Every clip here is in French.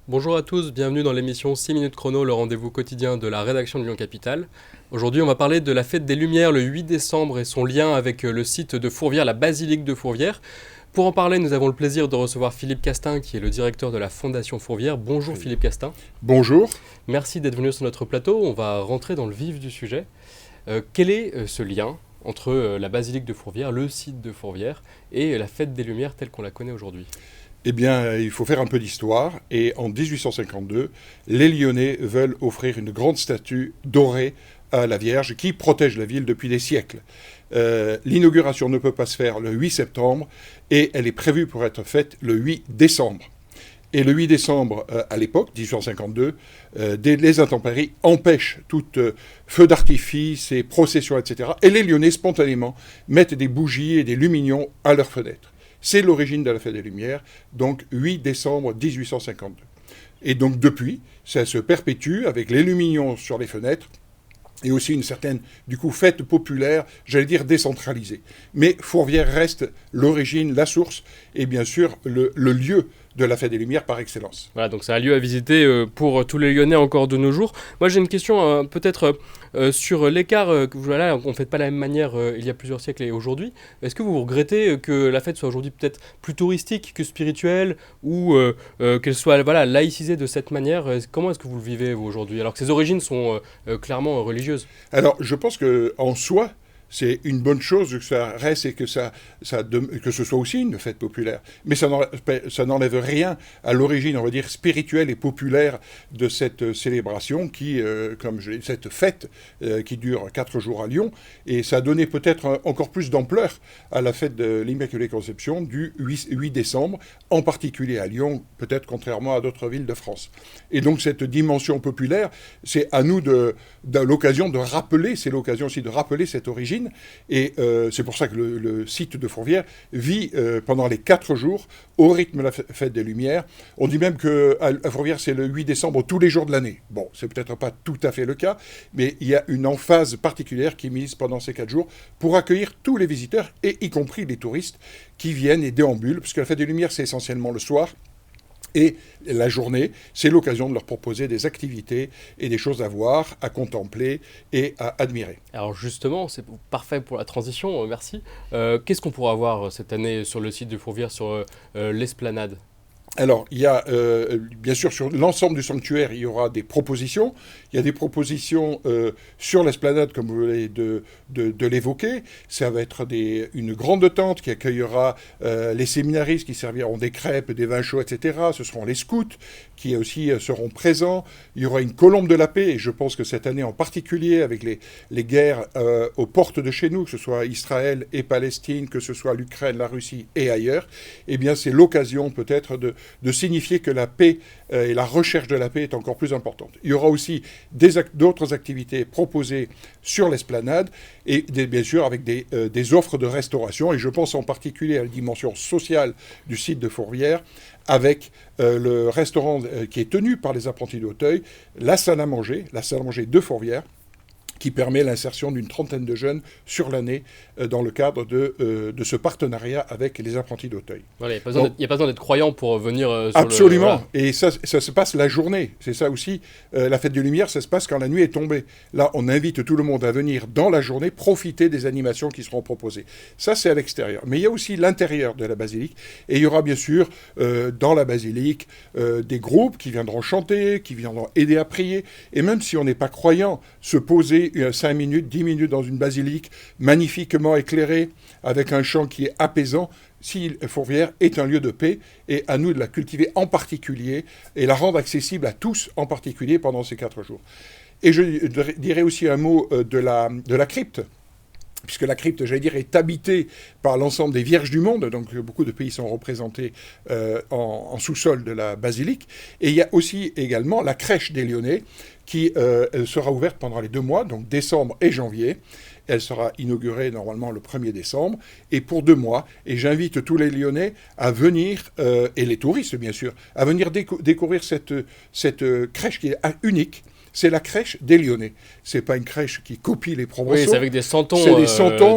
Bonjour à tous, bienvenue dans l'émission 6 minutes chrono, le rendez-vous quotidien de la rédaction de Lyon Capitale. Aujourd'hui, on va parler de la fête des Lumières le 8 décembre et son lien avec le site de Fourvière, la basilique de Fourvière. Pour en parler, nous avons le plaisir de recevoir Philippe Castin, qui est le directeur de la Fondation Fourvière. Bonjour Philippe Castin. Bonjour. Merci d'être venu sur notre plateau. On va rentrer dans le vif du sujet. Quel est ce lien entre la basilique de Fourvière, le site de Fourvière, et la fête des Lumières telle qu'on la connaît aujourd'hui ? Eh bien, il faut faire un peu d'histoire. Et en 1852, les Lyonnais veulent offrir une grande statue dorée à la Vierge qui protège la ville depuis des siècles. L'inauguration ne peut pas se faire le 8 septembre et elle est prévue pour être faite le 8 décembre. Et le 8 décembre, à l'époque, 1852, les intempéries empêchent tout feu d'artifice et processions, etc. Et les Lyonnais, spontanément, mettent des bougies et des lumignons à leurs fenêtres. C'est l'origine de la fête des Lumières, donc 8 décembre 1852. Et donc depuis, ça se perpétue avec les lumignons sur les fenêtres et aussi une certaine, du coup, fête populaire, j'allais dire décentralisée. Mais Fourvière reste l'origine, la source et bien sûr le lieu de la fête des Lumières par excellence. Voilà, donc c'est un lieu à visiter pour tous les Lyonnais encore de nos jours. Moi j'ai une question peut-être sur l'écart, voilà, on ne fait pas de la même manière il y a plusieurs siècles et aujourd'hui. Est-ce que vous regrettez que la fête soit aujourd'hui peut-être plus touristique que spirituelle ou qu'elle soit voilà, laïcisée de cette manière? Comment est-ce que vous le vivez vous aujourd'hui alors que ses origines sont clairement religieuses? Alors je pense qu'en soi, c'est une bonne chose que ça reste et que que ce soit aussi une fête populaire. Mais ça n'enlève rien à l'origine, on va dire, spirituelle et populaire de cette célébration cette fête qui dure 4 jours à Lyon. Et ça a donné peut-être encore plus d'ampleur à la fête de l'Immaculée Conception du 8 décembre, en particulier à Lyon, peut-être contrairement à d'autres villes de France. Et donc cette dimension populaire, c'est à nous l'occasion de rappeler, c'est l'occasion aussi de rappeler cette origine. Et c'est pour ça que le site de Fourvière vit pendant les 4 jours au rythme de la fête des Lumières. On dit même qu'à Fourvière, c'est le 8 décembre tous les jours de l'année. Bon, c'est peut-être pas tout à fait le cas, mais il y a une emphase particulière qui est mise pendant ces 4 jours pour accueillir tous les visiteurs, et y compris les touristes qui viennent et déambulent, puisque la fête des Lumières, c'est essentiellement le soir. Et la journée, c'est l'occasion de leur proposer des activités et des choses à voir, à contempler et à admirer. Alors justement, c'est parfait pour la transition, merci. Qu'est-ce qu'on pourra voir cette année sur le site de Fourvière, sur l'esplanade? Alors, il y a, bien sûr, sur l'ensemble du sanctuaire, il y aura des propositions. Il y a des propositions sur l'esplanade, comme vous venez de l'évoquer. Ça va être une grande tente qui accueillera les séminaristes qui serviront des crêpes, des vins chauds, etc. Ce seront les scouts qui aussi seront présents. Il y aura une colombe de la paix, et je pense que cette année en particulier, avec les guerres aux portes de chez nous, que ce soit Israël et Palestine, que ce soit l'Ukraine, la Russie et ailleurs, eh bien, c'est l'occasion peut-être de signifier que la paix et la recherche de la paix est encore plus importante. Il y aura aussi d'autres activités proposées sur l'esplanade et bien sûr avec des offres de restauration, et je pense en particulier à la dimension sociale du site de Fourvière avec le restaurant qui est tenu par les apprentis d'Auteuil, la salle à manger de Fourvière, qui permet l'insertion d'une trentaine de jeunes sur l'année dans le cadre de ce partenariat avec les apprentis d'Auteuil. Voilà, il n'y a pas besoin d'être croyant pour venir sur absolument. Voilà. Et ça se passe la journée. C'est ça aussi, la fête des Lumières, ça se passe quand la nuit est tombée. Là, on invite tout le monde à venir dans la journée profiter des animations qui seront proposées. Ça, c'est à l'extérieur. Mais il y a aussi l'intérieur de la basilique. Et il y aura bien sûr, dans la basilique, des groupes qui viendront chanter, qui viendront aider à prier. Et même si on n'est pas croyant, se poser 5 minutes, 10 minutes dans une basilique magnifiquement éclairée, avec un chant qui est apaisant, si Fourvière est un lieu de paix, et à nous de la cultiver en particulier, et la rendre accessible à tous en particulier pendant ces 4 jours. Et je dirais aussi un mot de la crypte, puisque la crypte, j'allais dire, est habitée par l'ensemble des Vierges du monde, donc beaucoup de pays sont représentés en sous-sol de la basilique. Et il y a aussi également la crèche des Lyonnais, qui sera ouverte pendant les 2 mois, donc décembre et janvier. Elle sera inaugurée normalement le 1er décembre, et pour 2 mois. Et j'invite tous les Lyonnais à venir, et les touristes bien sûr, à venir découvrir cette crèche qui est unique. C'est la crèche des Lyonnais. C'est pas une crèche qui copie les Provençaux. Oui, c'est avec des santons,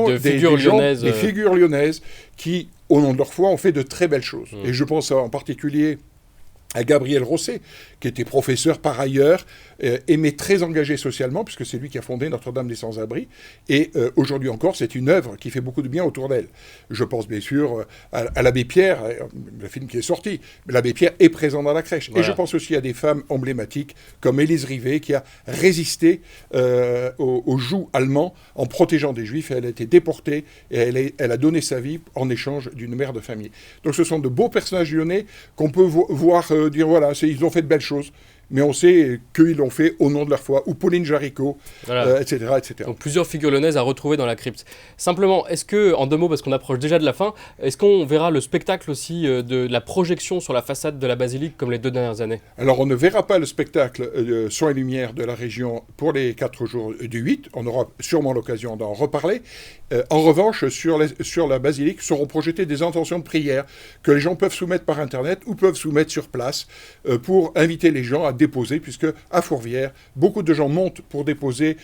de figures lyonnaises. Des figures lyonnaises qui, au nom de leur foi, ont fait de très belles choses. Et je pense en particulier à Gabriel Rosset, qui était professeur par ailleurs, mais très engagé socialement, puisque c'est lui qui a fondé Notre-Dame des Sans-Abris. Et aujourd'hui encore, c'est une œuvre qui fait beaucoup de bien autour d'elle. Je pense bien sûr à l'abbé Pierre, le film qui est sorti. Mais l'abbé Pierre est présent dans la crèche. Voilà. Et je pense aussi à des femmes emblématiques, comme Élise Rivet, qui a résisté au joug allemand en protégeant des Juifs. Elle a été déportée et elle a donné sa vie en échange d'une mère de famille. Donc ce sont de beaux personnages lyonnais qu'on peut voir dire voilà, ils ont fait de belles choses, mais on sait qu'ils l'ont fait au nom de leur foi, ou Pauline Jaricot, voilà. Etc., etc. Donc plusieurs figures lyonnaises à retrouver dans la crypte. Simplement, est-ce que, en 2 mots, parce qu'on approche déjà de la fin, est-ce qu'on verra le spectacle aussi de la projection sur la façade de la basilique comme les 2 dernières années? Alors on ne verra pas le spectacle Son et Lumière de la région pour les 4 jours du 8, on aura sûrement l'occasion d'en reparler. En revanche, sur la basilique seront projetées des intentions de prière que les gens peuvent soumettre par Internet ou peuvent soumettre sur place pour inviter les gens à déposer, puisque à Fourvière, beaucoup de gens montent pour déposer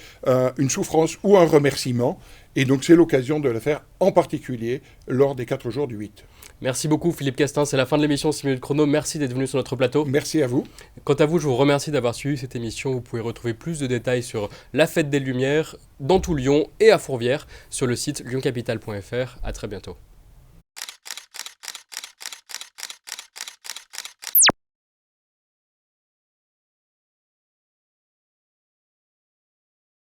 une souffrance ou un remerciement, et donc c'est l'occasion de le faire en particulier lors des 4 jours du 8. Merci beaucoup Philippe Castin, c'est la fin de l'émission 6 minutes chrono, merci d'être venu sur notre plateau. Merci à vous. Quant à vous, je vous remercie d'avoir suivi cette émission, vous pouvez retrouver plus de détails sur la fête des Lumières dans tout Lyon et à Fourvière sur le site lyoncapital.fr. À très bientôt.